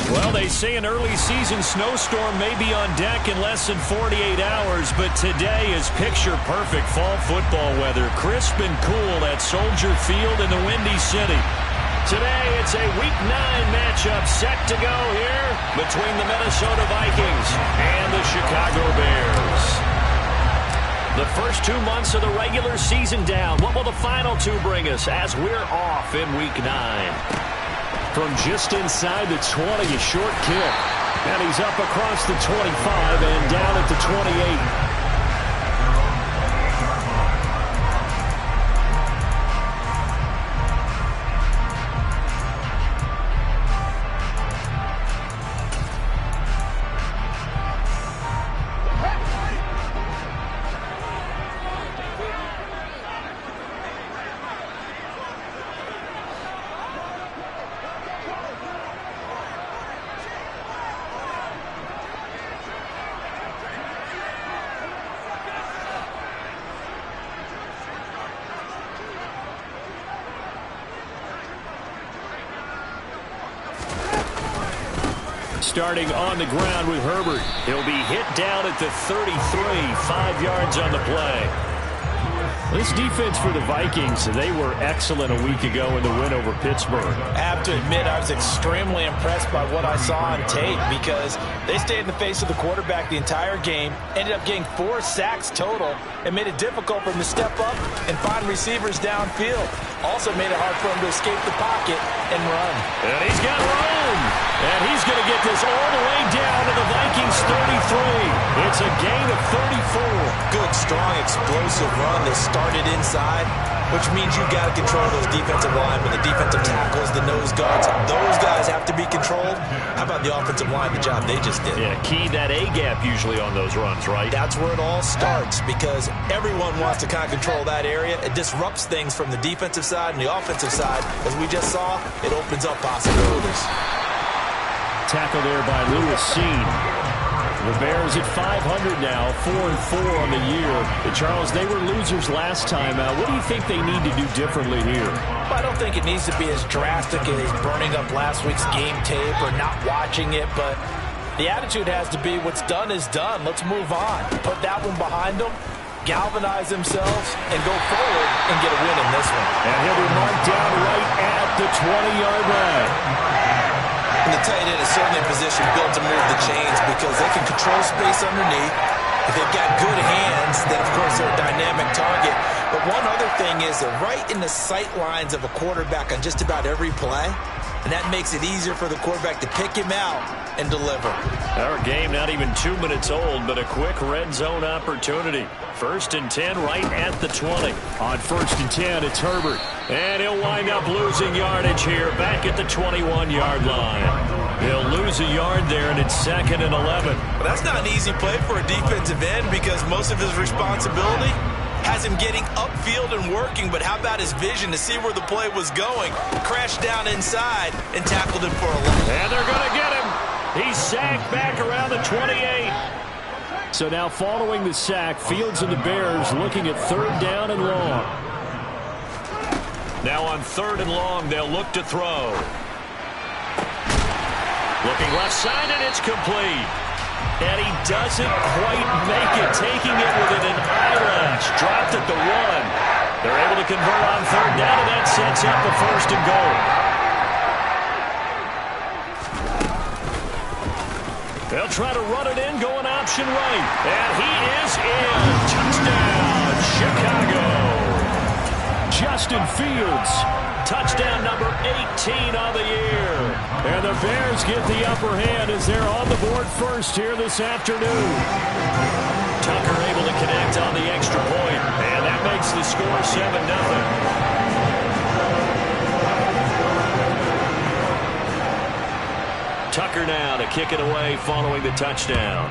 Well, they say an early season snowstorm may be on deck in less than 48 hours, but today is picture-perfect fall football weather. Crisp and cool at Soldier Field in the Windy City. Today, it's a Week 9 matchup set to go here between the Minnesota Vikings and the Chicago Bears. The first 2 months of the regular season down. What will the final two bring us as we're off in Week 9? From just inside the 20, a short kick. And he's up across the 25 and down at the 28. Starting on the ground with Herbert. He'll be hit down at the 33, 5 yards on the play. This defense for the Vikings, they were excellent a week ago in the win over Pittsburgh. I have to admit, I was extremely impressed by what I saw on tape because they stayed in the face of the quarterback the entire game, ended up getting 4 sacks total, and made it difficult for him to step up and find receivers downfield. Also made it hard for him to escape the pocket and run. And he's got room. And he's going to get this all the way down to the Vikings 33. It's a gain of 34. Good, strong, explosive run that started inside, which means you've got to control those defensive linemen, the defensive tackles, the nose guards. Those guys have to be controlled. How about the offensive line, the job they just did? Yeah, key that A-gap usually on those runs, right? That's where it all starts because everyone wants to kind of control that area. It disrupts things from the defensive side and the offensive side. As we just saw, it opens up possibilities. Tackle there by Lewis Seen. The Bears at 500 now, 4-4 on the year. Charles, they were losers last time out. What do you think they need to do differently here? I don't think it needs to be as drastic as burning up last week's game tape or not watching it, but the attitude has to be what's done is done. Let's move on. Put that one behind them, galvanize themselves, and go forward and get a win in this one. And he'll be marked down right at the 20-yard line. And the tight end is certainly in position built to move the chains because they can control space underneath. If they've got good hands, then of course they're a dynamic target. But one other thing is they're right in the sight lines of a quarterback on just about every play. And that makes it easier for the quarterback to pick him out and deliver. Our game not even 2 minutes old, but a quick red zone opportunity. 1st and 10 right at the 20. On 1st and 10, it's Herbert. And he'll wind up losing yardage here back at the 21-yard line. He'll lose a yard there, and it's 2nd and 11. Well, that's not an easy play for a defensive end because most of his responsibility has him getting upfield and working, but how about his vision to see where the play was going? Crashed down inside and tackled him for a loss. And they're going to get him. He's sacked back around the 28. So now following the sack, Fields and the Bears looking at 3rd down and long. Now on 3rd and long, they'll look to throw. Looking left side, and it's complete. And he doesn't quite make it, taking it within an eyelash. Dropped at the 1. They're able to convert on 3rd down, and that sets up the 1st and goal. They'll try to run it in, going option right. And he is in. Touchdown, Chicago. Justin Fields, touchdown number 18 on the year. And the Bears get the upper hand as they're on the board first here this afternoon. Tucker able to connect on the extra point, and that makes the score 7-0. Tucker now to kick it away following the touchdown.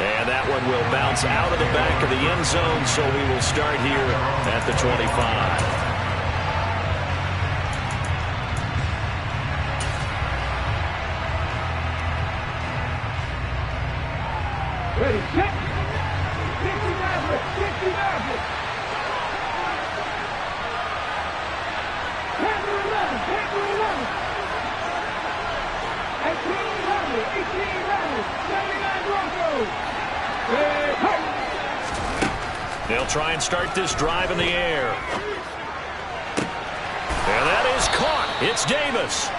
And that one will bounce out of the back of the end zone, so we will start here at the 25. Ready, set. 60 Maverick. 60 Maverick. They'll try and start this drive in the air. And that is caught. It's Davis.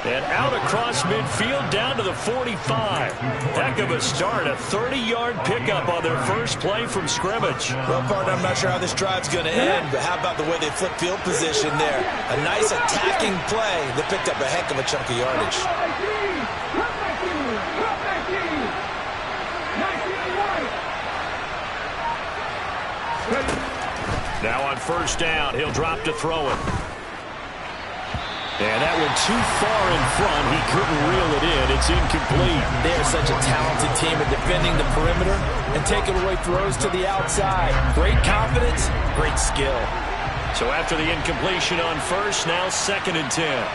And out across midfield down to the 45. Heck of a start. A 30-yard pickup on their first play from scrimmage. Well, partner, I'm not sure how this drive's going to end, but how about the way they flip field position there? A nice attacking play that picked up a heck of a chunk of yardage. Now on first down, he'll drop to throw it. And that went too far in front. He couldn't reel it in. It's incomplete. They are such a talented team at defending the perimeter and taking away throws to the outside. Great confidence, great skill. So after the incompletion on first, now 2nd and 10.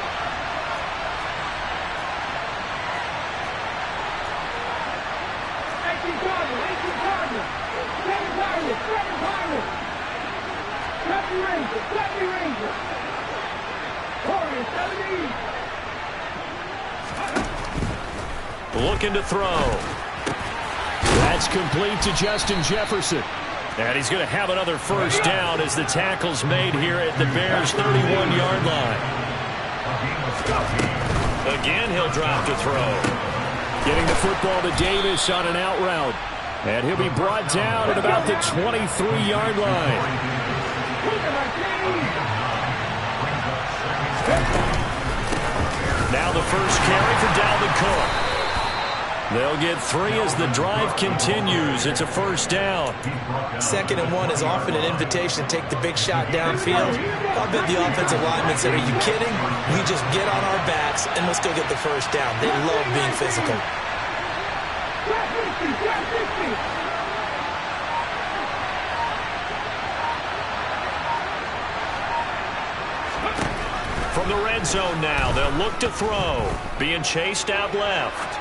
Looking to throw. That's complete to Justin Jefferson. And he's going to have another first down as the tackle's made here at the Bears' 31-yard line. Again, he'll drop to throw. Getting the football to Davis on an out route. And he'll be brought down at about the 23-yard line. Now the first carry for Dalvin Cook. They'll get 3 as the drive continues. It's a first down. 2nd and 1 is often an invitation to take the big shot downfield. I'll bet the offensive linemen said, are you kidding? We just get on our backs and we'll still get the first down. They love being physical. From the red zone now, they'll look to throw. Being chased out left.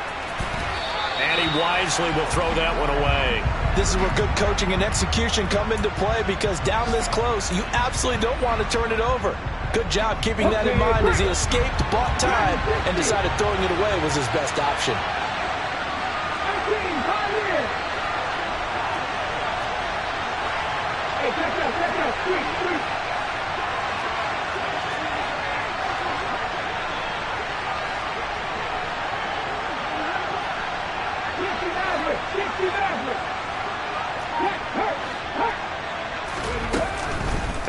And he wisely will throw that one away. This is where good coaching and execution come into play, because down this close, you absolutely don't want to turn it over. Good job keeping that in mind as he escaped, bought time, and decided throwing it away was his best option.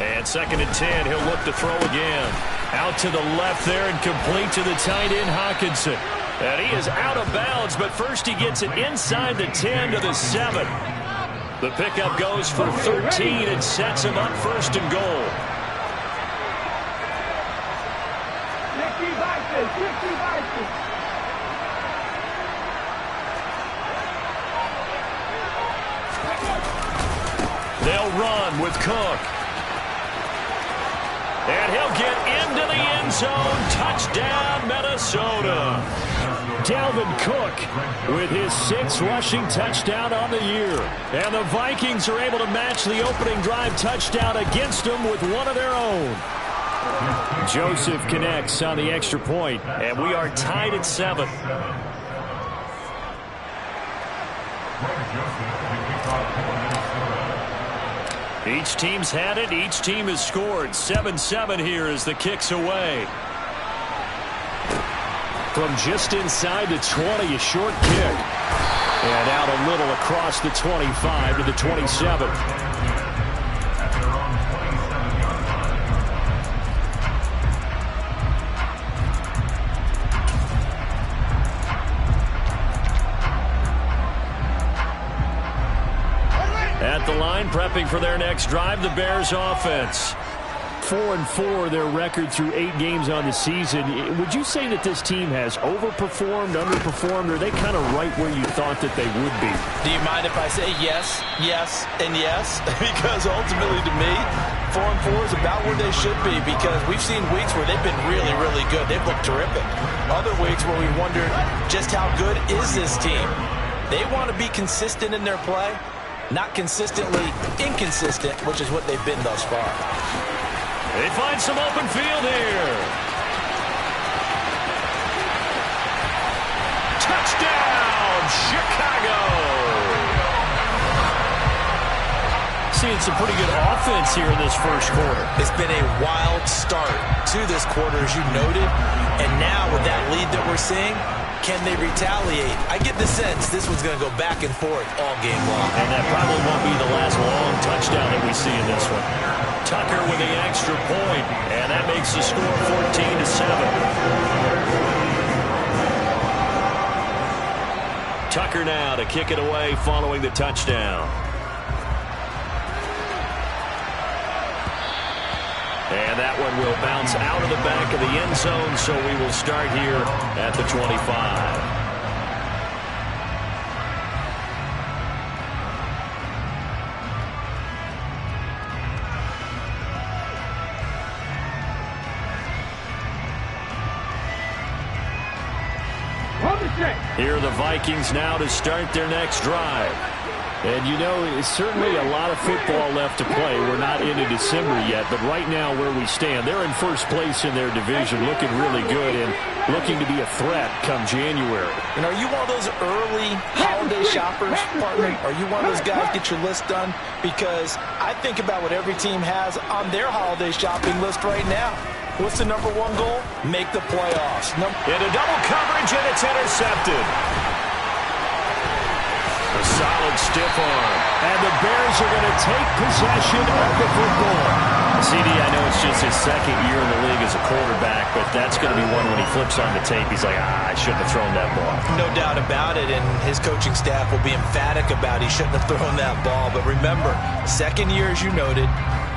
And 2nd and 10, he'll look to throw again. Out to the left there and complete to the tight end, Hockenson. And he is out of bounds, but first he gets it inside the 10 to the 7. The pickup goes for 13 and sets him up 1st and goal. They'll run with Cook. And he'll get into the end zone. Touchdown, Minnesota. Dalvin Cook with his 6th rushing touchdown on the year. And the Vikings are able to match the opening drive touchdown against them with one of their own. Joseph connects on the extra point, and we are tied at 7. Each team's had it. Each team has scored. 7-7 here as the kick's away. From just inside the 20, a short kick. And out a little across the 25 to the 27. At the line, prepping for their next drive, the Bears offense. 4-4 their record through 8 games on the season. Would you say that this team has overperformed, underperformed, or are they kind of right where you thought that they would be? Do you mind if I say yes, yes, and yes? Because ultimately to me, 4-4 is about where they should be, because we've seen weeks where they've been really, really good. They've looked terrific. Other weeks where we wondered just how good is this team. They want to be consistent in their play. Not consistently inconsistent, which is what they've been thus far. They find some open field here. Touchdown! Chicago. Seeing some pretty good offense here in this first quarter. It's been a wild start to this quarter, as you noted. And now with that lead that we're seeing, can they retaliate? I get the sense this one's going to go back and forth all game long. And that probably won't be the last long touchdown that we see in this one. Tucker with the extra point, and that makes the score 14-7. Tucker now to kick it away following the touchdown. And that one will bounce out of the back of the end zone, so we will start here at the 25. Here are the Vikings now to start their next drive. And, you know, it's certainly a lot of football left to play. We're not into December yet, but right now where we stand, they're in first place in their division, looking really good and looking to be a threat come January. And are you one of those early holiday shoppers, partner? Are you one of those guys get your list done? Because I think about what every team has on their holiday shopping list right now. What's the #1 goal? Make the playoffs. Into double coverage, and it's intercepted. A solid stiff arm. And the Bears are going to take possession of the football. CD, I know it's just his second year in the league as a quarterback, but that's going to be one when he flips on the tape. He's like, I shouldn't have thrown that ball. No doubt about it, and his coaching staff will be emphatic about he shouldn't have thrown that ball. But remember, second year, as you noted,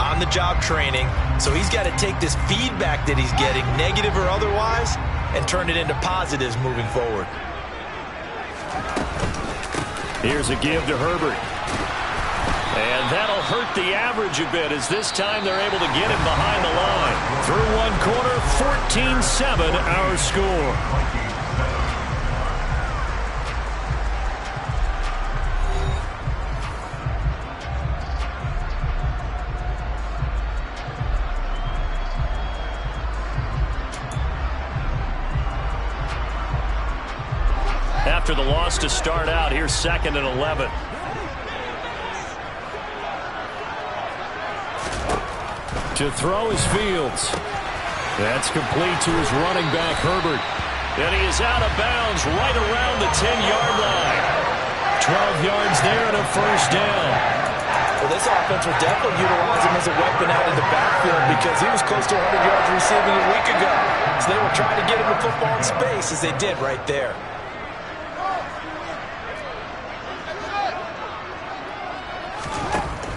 on-the-job training, so he's got to take this feedback that he's getting, negative or otherwise, and turn it into positives moving forward. Here's a give to Herbert. And that'll hurt the average a bit as this time they're able to get him behind the line. Through one quarter, 14-7 our score. After the loss to start out, here's 2nd and 11. To throw is Fields. That's complete to his running back, Herbert. And he is out of bounds right around the 10-yard line. 12 yards there and a first down. Well, this offense will definitely utilize him as a weapon out in the backfield because he was close to 100 yards receiving a week ago. So they will try to get him the football in space as they did right there.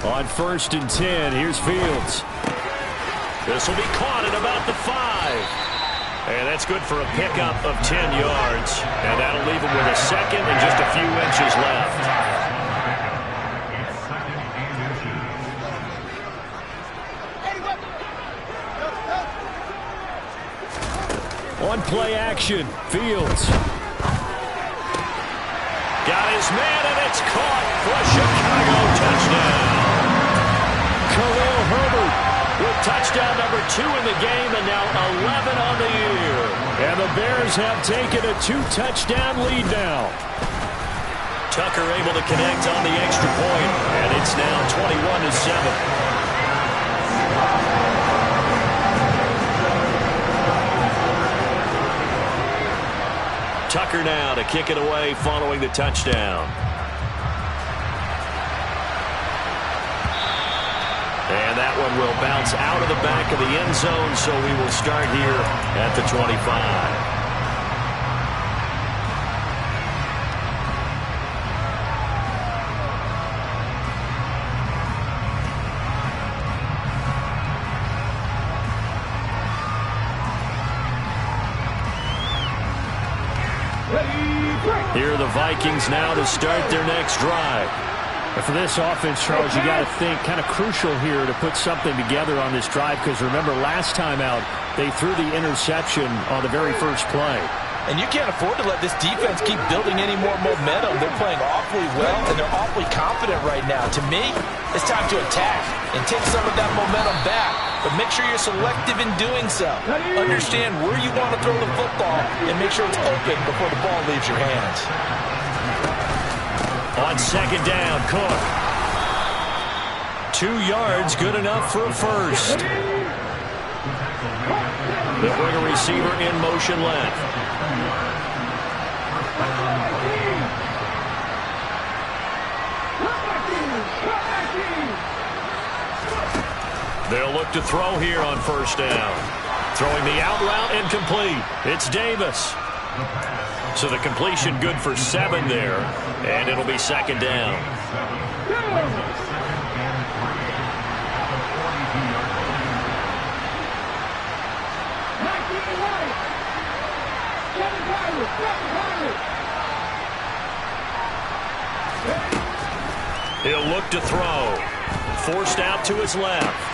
On 1st and 10, here's Fields. This will be caught at about the 5. And that's good for a pickup of 10 yards. And that'll leave him with a second and just a few inches left. On play action, Fields. Got his man, and it's caught for a Chicago touchdown. Khalil Herbert with touchdown #2 in the game and now 11 on the year. And the Bears have taken a 2-touchdown lead now. Tucker able to connect on the extra point, and it's now 21-7. Tucker now to kick it away following the touchdown. And that one will bounce out of the back of the end zone, so we will start here at the 25. Here are the Vikings now to start their next drive. And for this offense, Charles, you got to think kind of crucial here to put something together on this drive because remember last time out they threw the interception on the very first play. And you can't afford to let this defense keep building any more momentum. They're playing awfully well, and they're awfully confident right now. To me, it's time to attack and take some of that momentum back. But make sure you're selective in doing so. Understand where you want to throw the football and make sure it's open before the ball leaves your hands. On second down, Cook. 2 yards, good enough for a first. They'll bring a receiver in motion left. They'll look to throw here on first down. Throwing the out route incomplete. It's Davis. So the completion good for 7 there, and it'll be second down. He'll look to throw. Forced out to his left.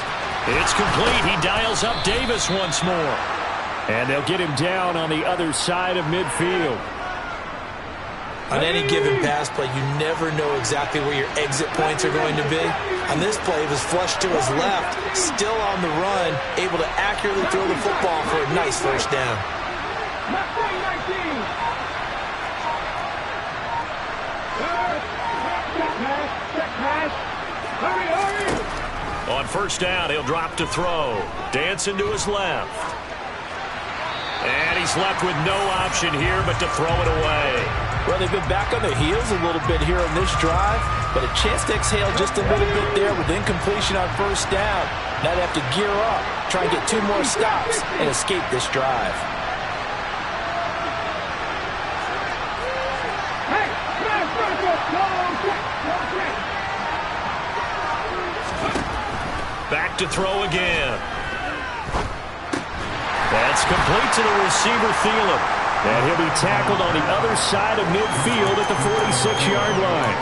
It's complete. He dials up Davis once more. And they'll get him down on the other side of midfield. On any given pass play, you never know exactly where your exit points are going to be. On this play, it was flushed to his left, still on the run, able to accurately throw the football for a nice first down. On first down, he'll drop to throw. Dancing to his left. And he's left with no option here but to throw it away. Well, they've been back on their heels a little bit here on this drive, but a chance to exhale just a little bit there with incompletion on first down. Now they have to gear up, try and get 2 more stops, and escape this drive. Back to throw again. That's complete to the receiver, Thielen. And he'll be tackled on the other side of midfield at the 46-yard line.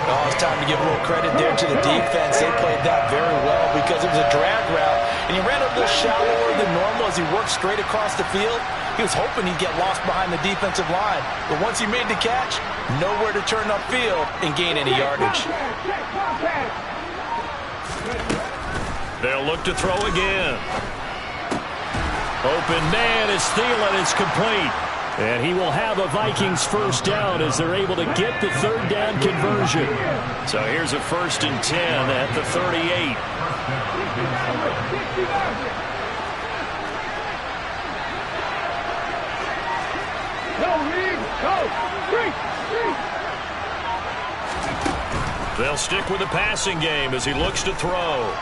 Oh, it's time to give a little credit there to the defense. They played that very well because it was a drag route, and he ran a little shallower than normal as he worked straight across the field. He was hoping he'd get lost behind the defensive line, but once he made the catch, nowhere to turn upfield and gain any yardage. They'll look to throw again. Open man is Thielen. It's complete. And he will have a Vikings first down as they're able to get the 3rd down conversion. So here's a 1st and 10 at the 38. They'll stick with the passing game as he looks to throw.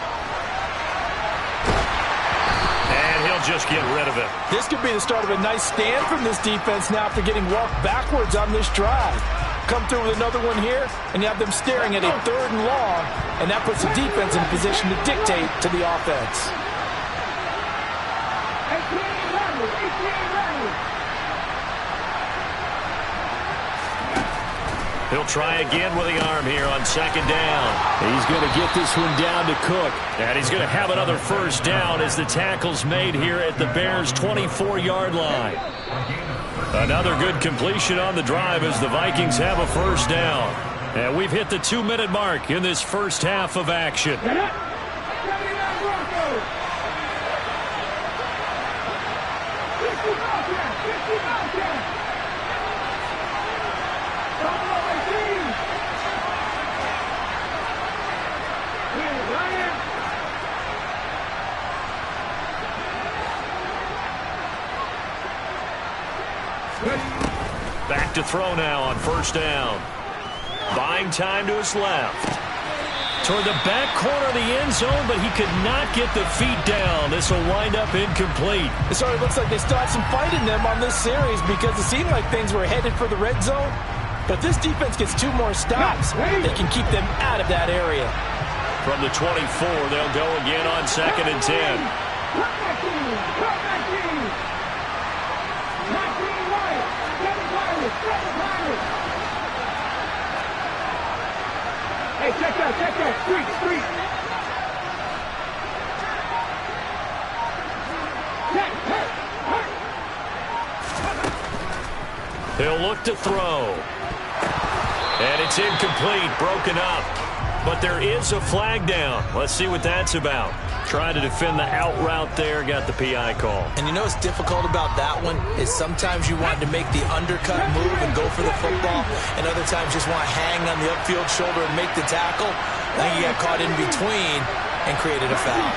Just get rid of it. This could be the start of a nice stand from this defense now after getting walked backwards on this drive. Come through with another one here, and you have them staring at a 3rd and long, and that puts the defense in a position to dictate to the offense. He'll try again with the arm here on second down. He's going to get this one down to Cook. And he's going to have another first down as the tackle's made here at the Bears' 24-yard line. Another good completion on the drive as the Vikings have a first down. And we've hit the 2-minute mark in this first half of action. Back to throw now on first down. Buying time to his left. Toward the back corner of the end zone, but he could not get the feet down. This will wind up incomplete. It sort of looks like they still have some fight in them on this series because it seemed like things were headed for the red zone. But this defense gets 2 more stops. They can keep them out of that area. From the 24, they'll go again on 2nd and 10. Hey, check that, street. He'll look to throw. And it's incomplete, broken up. But there is a flag down. Let's see what that's about. Trying to defend the out route there, got the PI call. And you know what's difficult about that one is sometimes you want to make the undercut move and go for the football, and other times just want to hang on the upfield shoulder and make the tackle. I think he got caught in between and created a foul.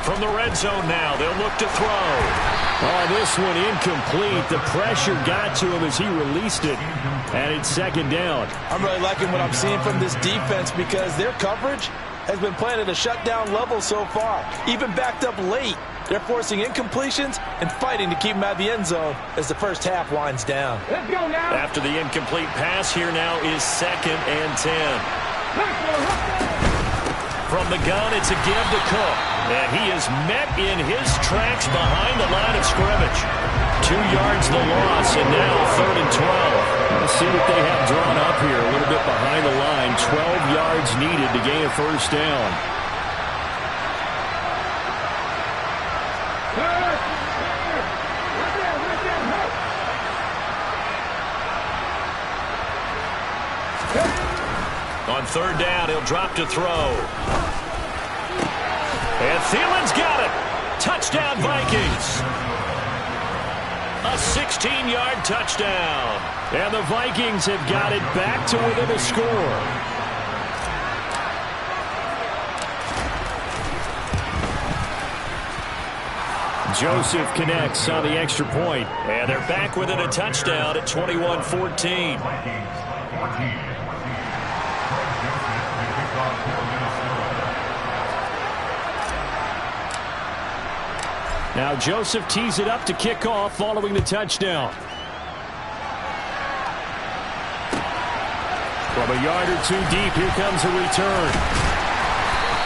From the red zone now, they'll look to throw. Oh, this one incomplete. The pressure got to him as he released it, and it's second down. I'm really liking what I'm seeing from this defense because their coverage has been playing at a shutdown level so far. Even backed up late, they're forcing incompletions and fighting to keep them out of the end zone as the first half winds down. Let's go now. After the incomplete pass, here now is 2nd and 10. From the gun, it's a give to Cook. And he is met in his tracks behind the line of scrimmage. 2 yards the loss, and now 3rd and 12. Let's see what they have drawn up here. A little bit behind the line. 12 yards needed to gain a first down. On 3rd down, he'll drop to throw. And Thielen's got it. Touchdown, Vikings. A 16-yard touchdown. And the Vikings have got it back to within a score. Joseph connects on the extra point. And they're back within a touchdown at 21-14. Now Joseph tees it up to kick off following the touchdown. From a yard or 2 deep, here comes a return.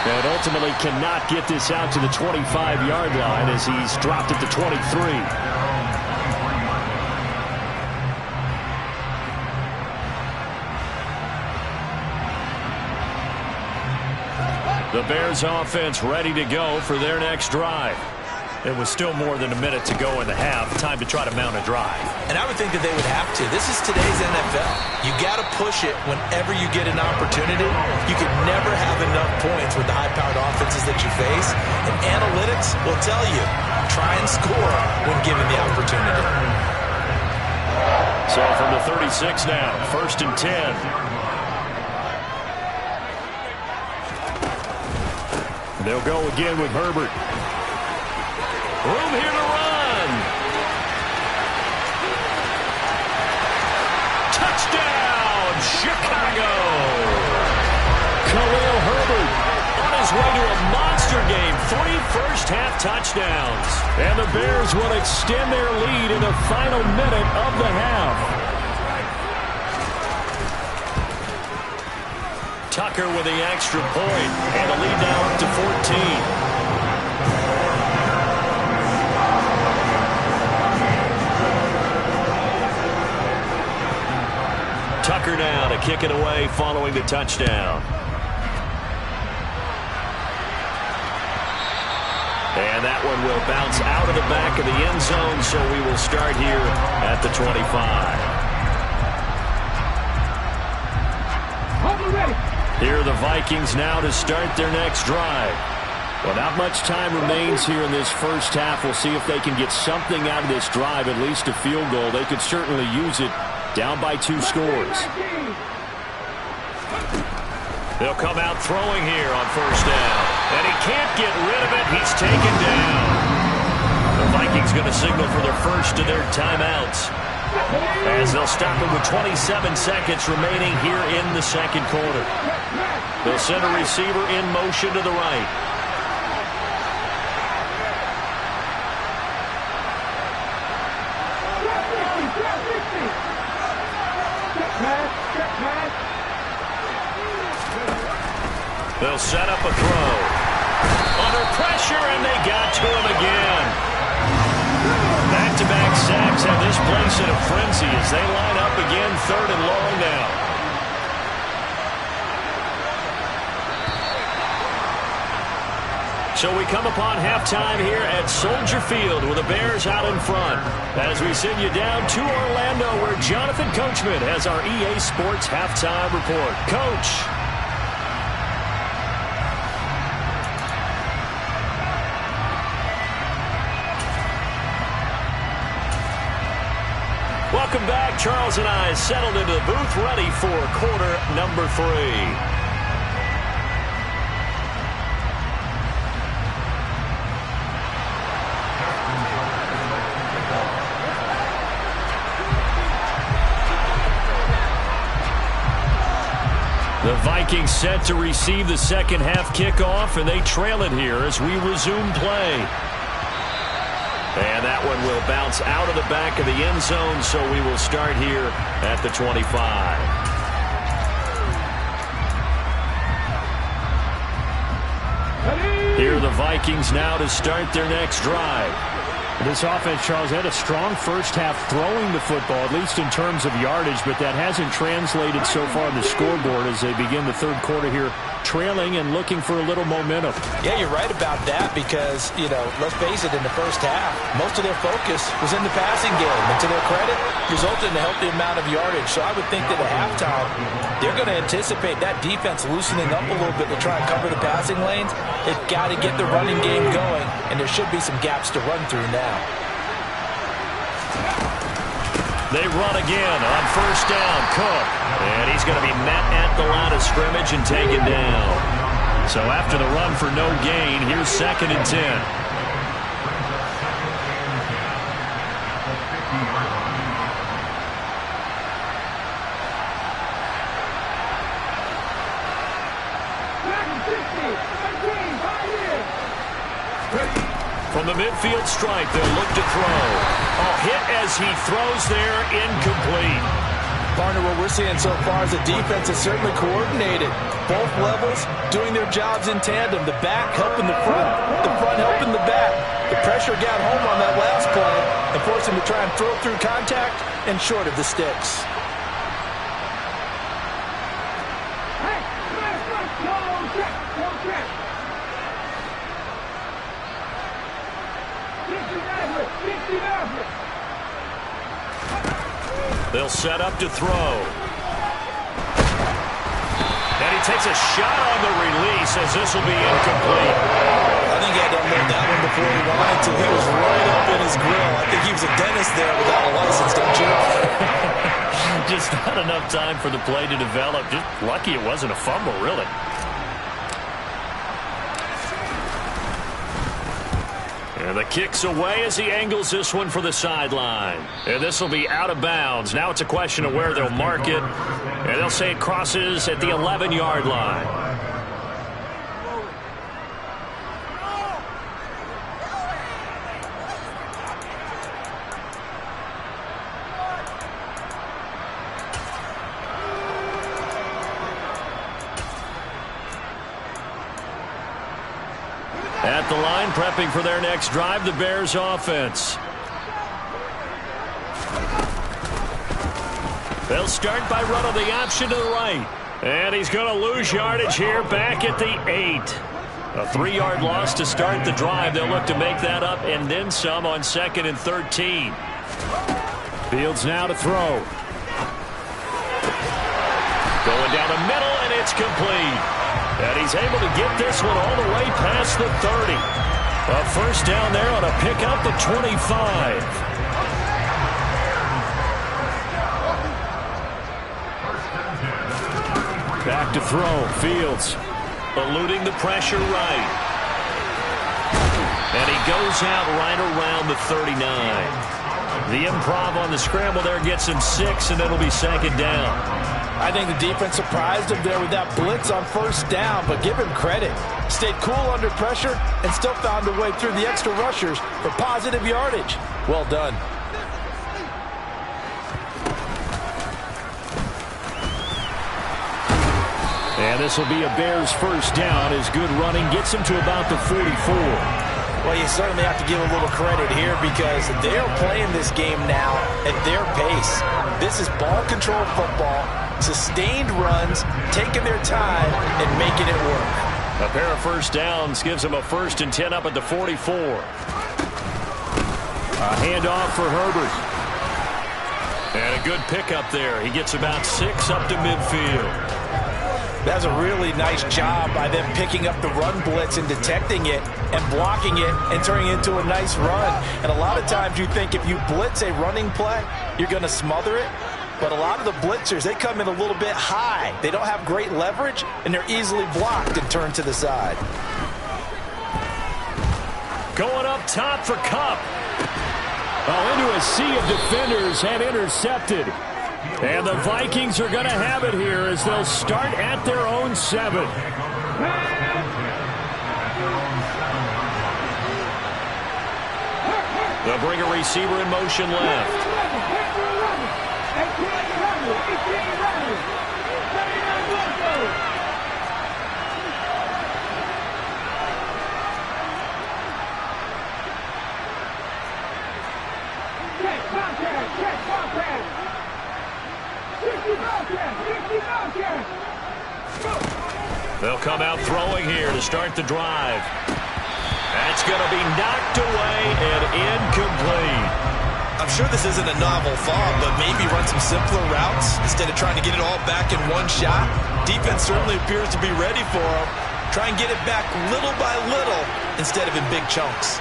And ultimately cannot get this out to the 25-yard line as he's dropped it to 23. The Bears offense ready to go for their next drive. It was still more than a minute to go in the half. Time to try to mount a drive. And I would think that they would have to. This is today's NFL. You got to push it whenever you get an opportunity. You can never have enough points with the high-powered offenses that you face. And analytics will tell you, try and score when given the opportunity. So from the 36 now, 1st and 10. They'll go again with Herbert. Room here to run. Touchdown, Chicago. Khalil Herbert on his way to a monster game. 3 first-half touchdowns. And the Bears will extend their lead in the final minute of the half. Tucker with the extra point, and the lead now up to 14. Tucker now to kick it away following the touchdown. And that one will bounce out of the back of the end zone, so we will start here at the 25. Here are the Vikings now to start their next drive. Well, not much time remains here in this first half. We'll see if they can get something out of this drive, at least a field goal. They could certainly use it. Down by 2 scores. They'll come out throwing here on 1st down. And he can't get rid of it. He's taken down. The Vikings going to signal for their first of their timeouts, as they'll stop it with 27 seconds remaining here in the 2nd quarter. They'll send a receiver in motion to the right. They'll set up a throw. Under pressure, and they got to him again. Back-to-back sacks have this place in a frenzy as they line up again, 3rd and long now. So we come upon halftime here at Soldier Field with the Bears out in front. As we send you down to Orlando where Jonathan Coachman has our EA Sports halftime report. Coach. Welcome back. Charles and I settled into the booth ready for quarter number 3. The Vikings set to receive the second half kickoff, and they trail it here as we resume play. And that one will bounce out of the back of the end zone, so we will start here at the 25. Here are the Vikings now to start their next drive. This offense, Charles, had a strong first half throwing the football, at least in terms of yardage, but that hasn't translated so far on the scoreboard as they begin the third quarter here, trailing and looking for a little momentum. Yeah, you're right about that because, let's face it, in the first half, most of their focus was in the passing game. And to their credit, resulted in a healthy amount of yardage. So I would think that at halftime, they're going to anticipate that defense loosening up a little bit to try and cover the passing lanes. They've got to get the running game going, and there should be some gaps to run through now. They run again on first down. Cook. And he's going to be met at the line of scrimmage and taken down. So after the run for no gain, here's 2nd and 10. From the midfield stripe, they'll look to throw. Hit as he throws there, incomplete. Partner, what we're seeing so far is the defense is certainly coordinated. Both levels doing their jobs in tandem. The back helping the front helping the back. The pressure got home on that last play and forced him to try and throw through contact and short of the sticks. They'll set up to throw. And he takes a shot on the release as this will be incomplete. I think he had to unload that one before he wanted to. He was right up in his grill. I think he was a dentist there without a license, don't you? Just not enough time for the play to develop. Just lucky it wasn't a fumble, really. And the kick's away as he angles this one for the sideline. And this will be out of bounds. Now it's a question of where they'll mark it. And they'll say it crosses at the 11-yard line. At the line, prepping for their next drive, the Bears offense. They'll start by running the option to the right. And he's going to lose yardage here back at the 8. A 3-yard loss to start the drive. They'll look to make that up and then some on 2nd and 13. Fields now to throw. Going down the middle, and it's complete. And he's able to get this one all the way past the 30. A first down there on a pickup at 25. Back to throw. Fields eluding the pressure right. And he goes out right around the 39. The improv on the scramble there gets him 6, and it'll be 2nd down. I think the defense surprised him there with that blitz on first down, but give him credit. Stayed cool under pressure and still found a way through the extra rushers for positive yardage. Well done. And this will be a Bears first down as good running gets him to about the 44. Well, you certainly have to give a little credit here because they're playing this game now at their pace. This is ball control football, sustained runs, taking their time, and making it work. A pair of first downs gives him a 1st and 10 up at the 44. A handoff for Herbert. And a good pickup there. He gets about 6 up to midfield. That's a really nice job by them picking up the run blitz and detecting it and blocking it and turning it into a nice run. And a lot of times you think if you blitz a running play, you're going to smother it. But a lot of the blitzers, they come in a little bit high. They don't have great leverage, and they're easily blocked and turned to the side. Going up top for Kupp. Oh, into a sea of defenders and intercepted. And the Vikings are going to have it here as they'll start at their own 7. They'll bring a receiver in motion left. They'll come out throwing here to start the drive. That's going to be knocked away and incomplete. I'm sure this isn't a novel thought, but maybe run some simpler routes instead of trying to get it all back in one shot. Defense certainly appears to be ready for him. Try and get it back little by little instead of in big chunks.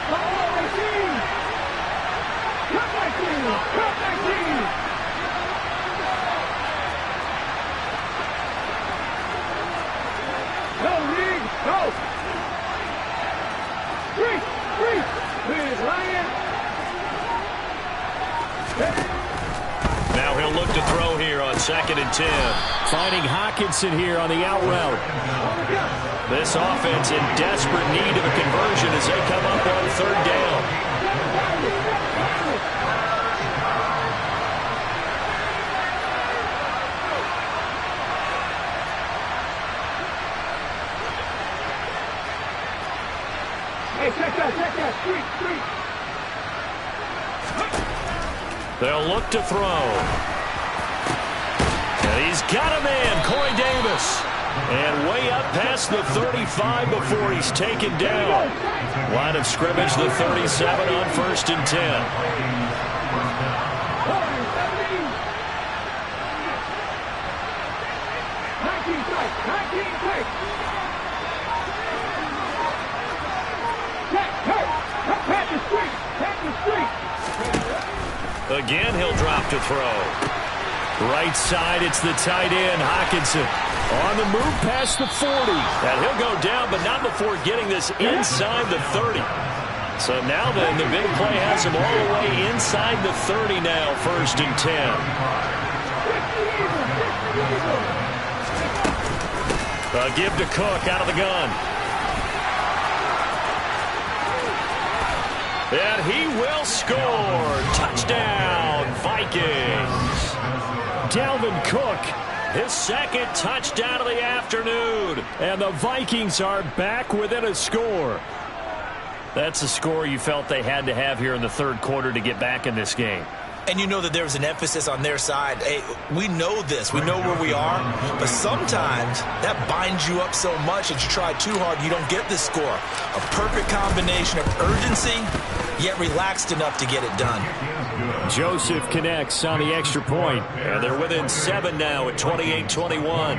Now he'll look to throw here on 2nd and 10. Finding Hockenson here on the out route. This offense in desperate need of a conversion as they come up on 3rd down. Check that, street. They'll look to throw. And he's got a man, Corey Davis. And way up past the 35 before he's taken down. Line of scrimmage, the 37 on 1st and 10. Again, he'll drop to throw. Right side, it's the tight end, Hockenson. On the move past the 40. And he'll go down, but not before getting this inside the 30. So now then, the big play has him all the way inside the 30 now, 1st and 10. A give to Cook out of the gun. And he will score. Touchdown, Vikings. Dalvin Cook, his 2nd touchdown of the afternoon. And the Vikings are back within a score. That's a score you felt they had to have here in the 3rd quarter to get back in this game. And you know that there was an emphasis on their side. Hey, we know this. We know where we are. But sometimes that binds you up so much that you try too hard, you don't get this score. A perfect combination of urgency, yet relaxed enough to get it done. Joseph connects on the extra point. And they're within 7 now at 28-21.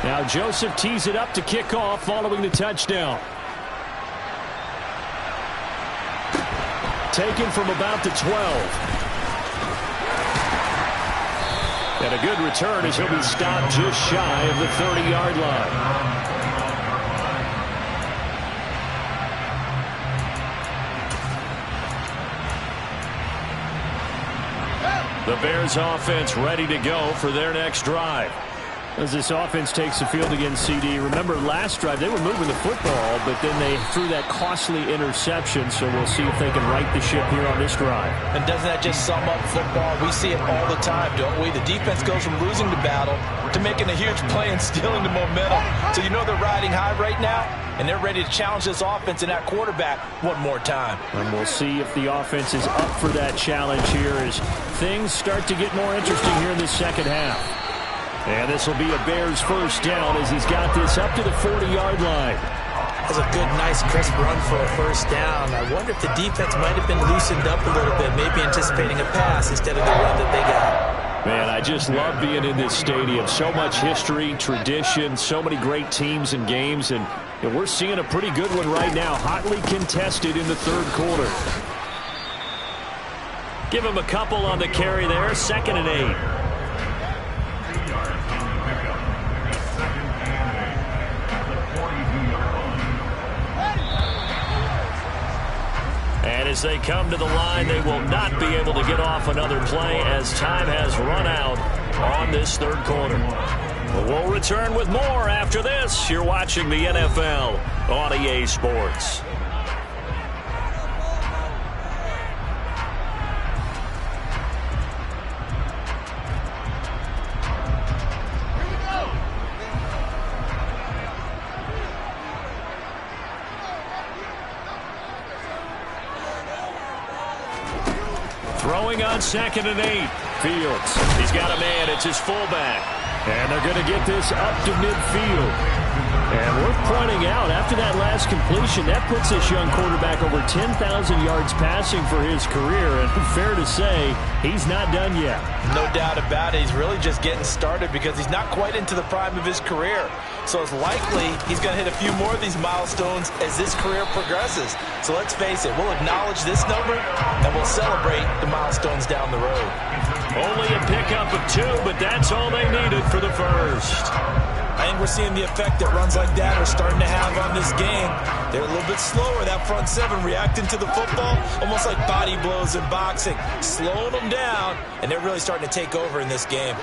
Now Joseph tees it up to kick off following the touchdown. Taken from about the 12. And a good return as he'll be stopped just shy of the 30-yard line. The Bears offense ready to go for their next drive. As this offense takes the field against CD, remember last drive they were moving the football, but then they threw that costly interception, so we'll see if they can right the ship here on this drive. And doesn't that just sum up football? We see it all the time, don't we? The defense goes from losing the battle to making a huge play and stealing the momentum. So you know they're riding high right now, and they're ready to challenge this offense and that quarterback one more time. And we'll see if the offense is up for that challenge here as things start to get more interesting here in the second half. And this will be a Bears first down as he's got this up to the 40-yard line. That's a good, nice, crisp run for a first down. I wonder if the defense might have been loosened up a little bit, maybe anticipating a pass instead of the run that they got. Man, I just love being in this stadium. So much history, tradition, so many great teams and games, and we're seeing a pretty good one right now, hotly contested in the third quarter. Give him a couple on the carry there, 2nd and 8. And as they come to the line, they will not be able to get off another play as time has run out on this third quarter. We'll return with more after this. You're watching the NFL on EA Sports. Throwing on 2nd and 8. Fields. He's got a man. It's his fullback. And they're going to get this up to midfield. And we're pointing out, after that last completion, that puts this young quarterback over 10,000 yards passing for his career. And fair to say, he's not done yet. No doubt about it. He's really just getting started because he's not quite into the prime of his career. So it's likely he's going to hit a few more of these milestones as this career progresses. So let's face it, we'll acknowledge this number and we'll celebrate the milestones down the road. Only a pickup of 2, but that's all they needed for the first. I think we're seeing the effect that runs like that are starting to have on this game. They're a little bit slower, that front 7, reacting to the football, almost like body blows in boxing, slowing them down, and they're really starting to take over in this game.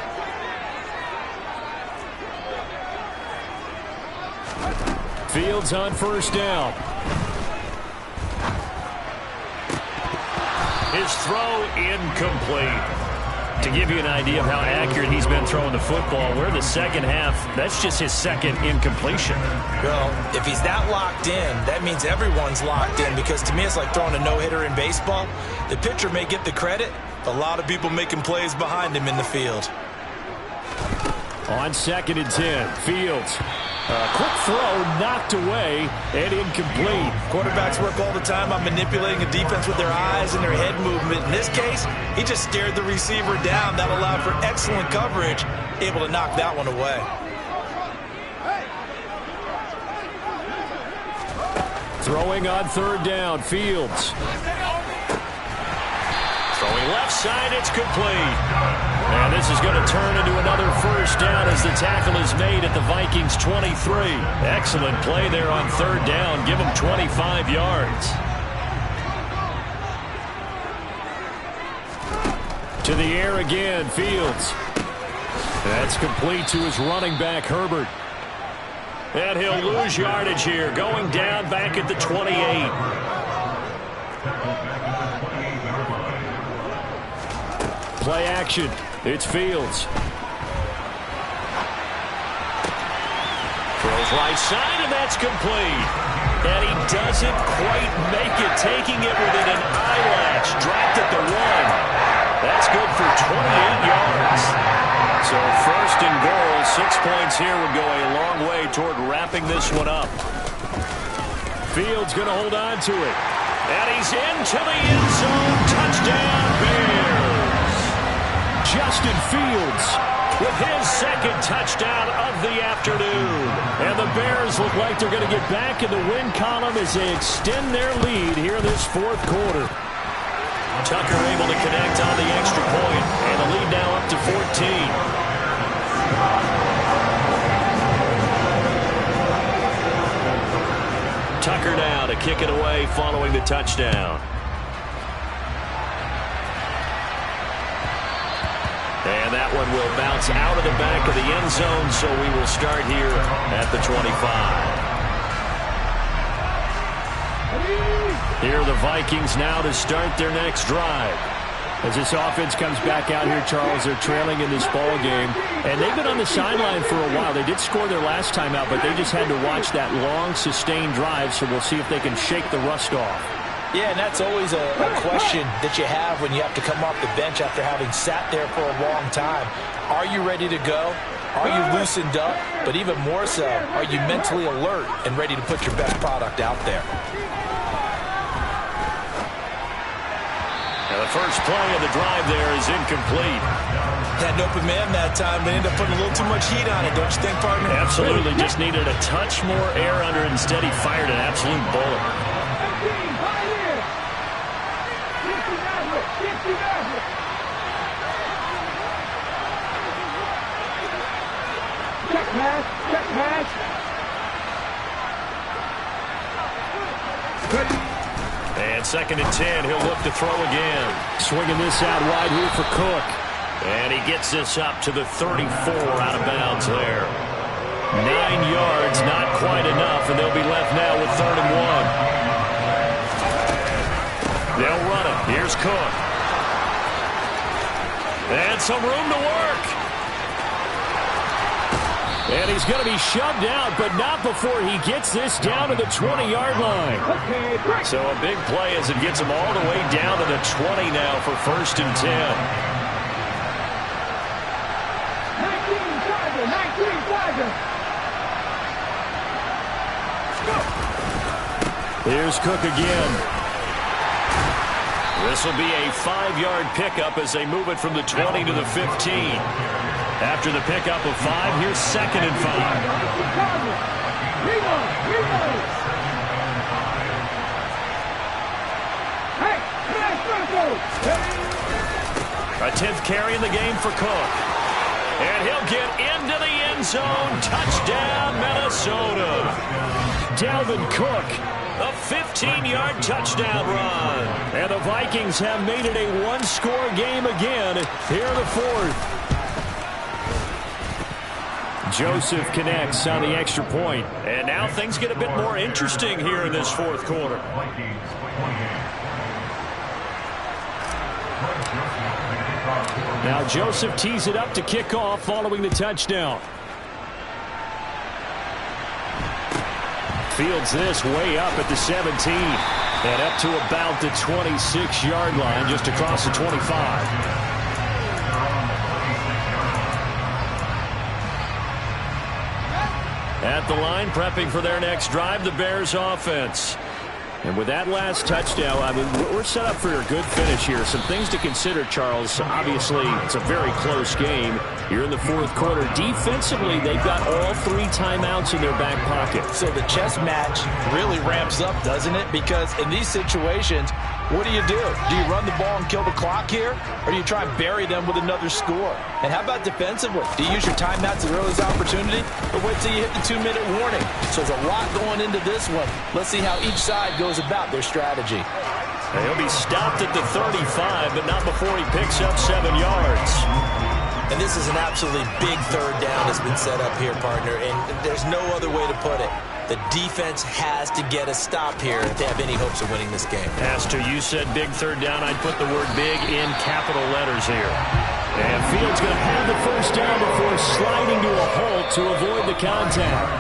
Fields on first down. His throw incomplete. To give you an idea of how accurate he's been throwing the football, we're in the second half. That's just his second incompletion. Well, if he's that locked in, that means everyone's locked in, because to me it's like throwing a no-hitter in baseball. The pitcher may get the credit, a lot of people making plays behind him in the field. On 2nd and 10, Fields. Quick throw knocked away and incomplete. Quarterbacks work all the time on manipulating a defense with their eyes and their head movement. In this case, he just stared the receiver down. That allowed for excellent coverage, able to knock that one away. Throwing on 3rd down, Fields. Throwing left side, it's complete. And this is going to turn into another first down as the tackle is made at the Vikings 23. Excellent play there on 3rd down. Give them 25 yards. To the air again, Fields. That's complete to his running back, Herbert. And he'll lose yardage here, going down back at the 28. Play action. It's Fields. Throws right side, and that's complete. And he doesn't quite make it, taking it within an eyelash. Dropped at the 1. That's good for 28 yards. So 1st and goal, 6 points here would go a long way toward wrapping this one up. Fields going to hold on to it. And he's into the end zone. Touchdown, Bears. Justin Fields with his 2nd touchdown of the afternoon. And the Bears look like they're going to get back in the win column as they extend their lead here in this 4th quarter. Tucker able to connect on the extra point, and the lead now up to 14. Tucker now to kick it away following the touchdown. And that one will bounce out of the back of the end zone, so we will start here at the 25. Here are the Vikings now to start their next drive. As this offense comes back out here, Charles, they're trailing in this ball game. And they've been on the sideline for a while. They did score their last time out, but they just had to watch that long, sustained drive, so we'll see if they can shake the rust off. Yeah, and that's always a question that you have when you have to come off the bench after having sat there for a long time. Are you ready to go? Are you loosened up? But even more so, are you mentally alert and ready to put your best product out there? And the first play of the drive there is incomplete. Had an open man that time, but ended up putting a little too much heat on it, don't you think, partner? Absolutely. Just needed a touch more air under it. Instead, he fired an absolute bullet. Check pass, check pass. And 2nd and 10, he'll look to throw again. Swinging this out wide here for Cook. And he gets this up to the 34 out of bounds there. 9 yards, not quite enough, and they'll be left now with 3rd and 1. They'll run it. Here's Cook. And some room to work. And he's going to be shoved out, but not before he gets this down to the 20-yard line. So a big play as it gets him all the way down to the 20 now for 1st and 10. 19 Here's Cook again. This will be a 5-yard pickup as they move it from the 20 to the 15. After the pickup of 5, here's 2nd and 5. A 10th carry in the game for Cook. And he'll get into the end zone. Touchdown, Minnesota. Dalvin Cook. A 15-yard touchdown run. And the Vikings have made it a one-score game again here in the 4th. Joseph connects on the extra point. And now things get a bit more interesting here in this 4th quarter. Now Joseph tees it up to kick off following the touchdown. Fields this way up at the 17. And up to about the 26-yard line, just across the 25. At the line, prepping for their next drive, the Bears offense. And with that last touchdown, I mean, we're set up for a good finish here. Some things to consider, Charles. Obviously, it's a very close game. You're in the 4th quarter. Defensively, they've got all 3 timeouts in their back pocket. So the chess match really ramps up, doesn't it? Because in these situations, what do? Do you run the ball and kill the clock here? Or do you try and bury them with another score? And how about defensively? Do you use your timeouts as early as opportunity? Or wait till you hit the 2-minute warning? So there's a lot going into this one. Let's see how each side goes about their strategy. And he'll be stopped at the 35, but not before he picks up 7 yards. And this is an absolutely big 3rd down that's been set up here, partner. And there's no other way to put it. The defense has to get a stop here if they have any hopes of winning this game. Pastor, you said big 3rd down. I'd put the word big in capital letters here. And Fields going to have the 1st down before sliding to a halt to avoid the contact.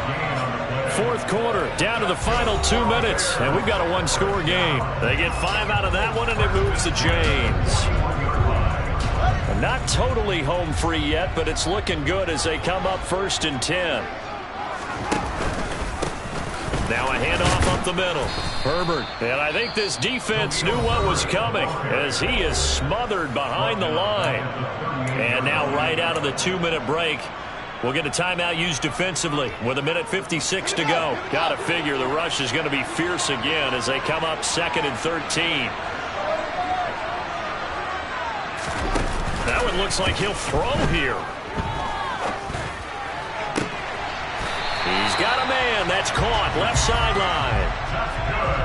4th quarter, down to the final 2 minutes, and we've got a one-score game. They get 5 out of that one, and it moves to James. Not totally home free yet, but it's looking good as they come up 1st and 10. Now a handoff up the middle. Herbert. And I think this defense knew what was coming as he is smothered behind the line. And now right out of the 2-minute break, we'll get a timeout used defensively with 1:56 to go. Got to figure the rush is going to be fierce again as they come up 2nd and 13. That one looks like he'll throw here. He's got a man. That's caught. Left sideline.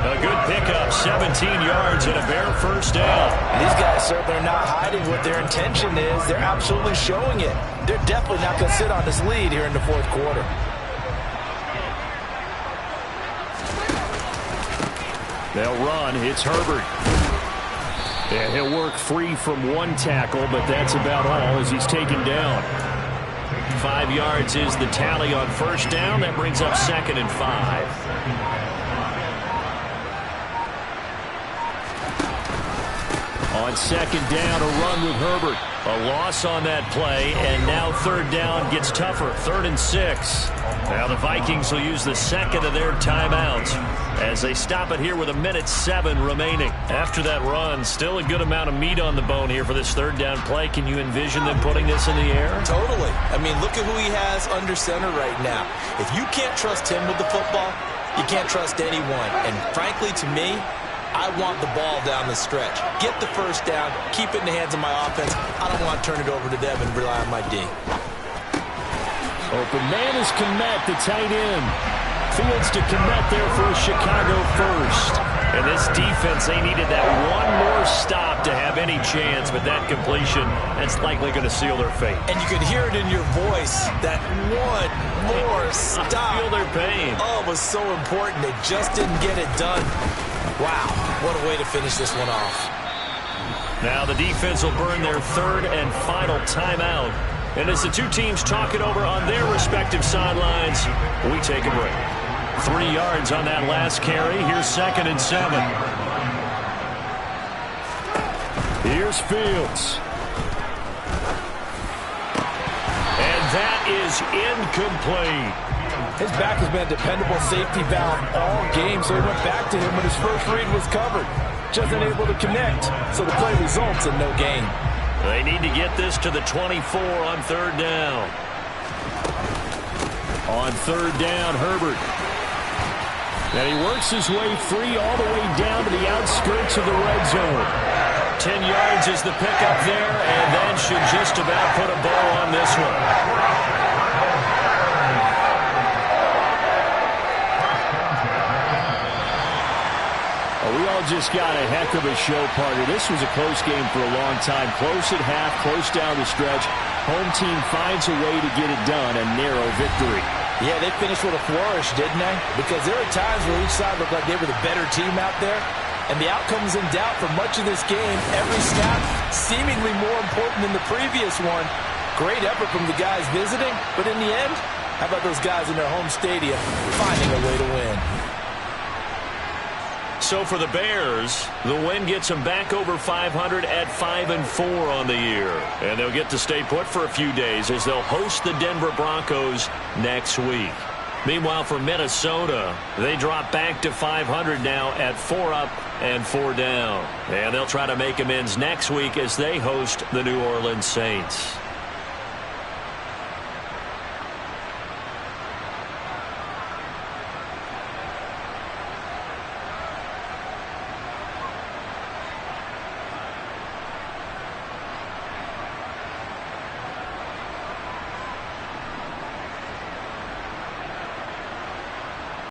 A A good pickup, 17 yards and a Bear first down. And these guys certainly are not hiding what their intention is. They're absolutely showing it. They're definitely not going to sit on this lead here in the fourth quarter. They'll run. It's Herbert. Yeah, he'll work free from one tackle, but that's about all as he's taken down. 5 yards is the tally on first down. That brings up 2nd and 5. On 2nd down, a run with Herbert. A loss on that play, and now 3rd down gets tougher. 3rd and 6. Now the Vikings will use the second of their timeouts as they stop it here with 1:07 remaining. After that run, still a good amount of meat on the bone here for this 3rd down play. Can you envision them putting this in the air? Totally. I mean, look at who he has under center right now. If you can't trust him with the football, you can't trust anyone. And frankly, to me, I want the ball down the stretch. Get the first down, keep it in the hands of my offense. I don't want to turn it over to them and rely on my D. Open man is Kmet, the tight end. Fields to Kmet there for a Chicago first. And this defense, they needed that one more stop to have any chance, but that completion, that's likely going to seal their fate. And you could hear it in your voice, that one more stop. I feel their pain. Oh, it was so important. They just didn't get it done. Wow, what a way to finish this one off. Now the defense will burn their 3rd and final timeout. And as the two teams talk it over on their respective sidelines, we take a break. 3 yards on that last carry. Here's 2nd and 7. Here's Fields. And that is incomplete. His back has been a dependable safety valve all game, so he went back to him when his first read was covered. Just unable to connect, so the play results in no gain. They need to get this to the 24 on 3rd down. On 3rd down, Herbert. And he works his way free all the way down to the outskirts of the red zone. 10 yards is the pickup there, and that should just about put a bow on this one. We all just got a heck of a show, partner. This was a close game for a long time. Close at half, close down the stretch. Home team finds a way to get it done, a narrow victory. Yeah, they finished with a flourish, didn't they? Because there are times where each side looked like they were the better team out there. And the outcome was in doubt for much of this game. Every snap seemingly more important than the previous one. Great effort from the guys visiting. But in the end, how about those guys in their home stadium finding a way to win? So for the Bears, the win gets them back over 500 at 5-4 on the year. And they'll get to stay put for a few days as they'll host the Denver Broncos next week. Meanwhile, for Minnesota, they drop back to 500 now at 4 up and 4 down. And they'll try to make amends next week as they host the New Orleans Saints.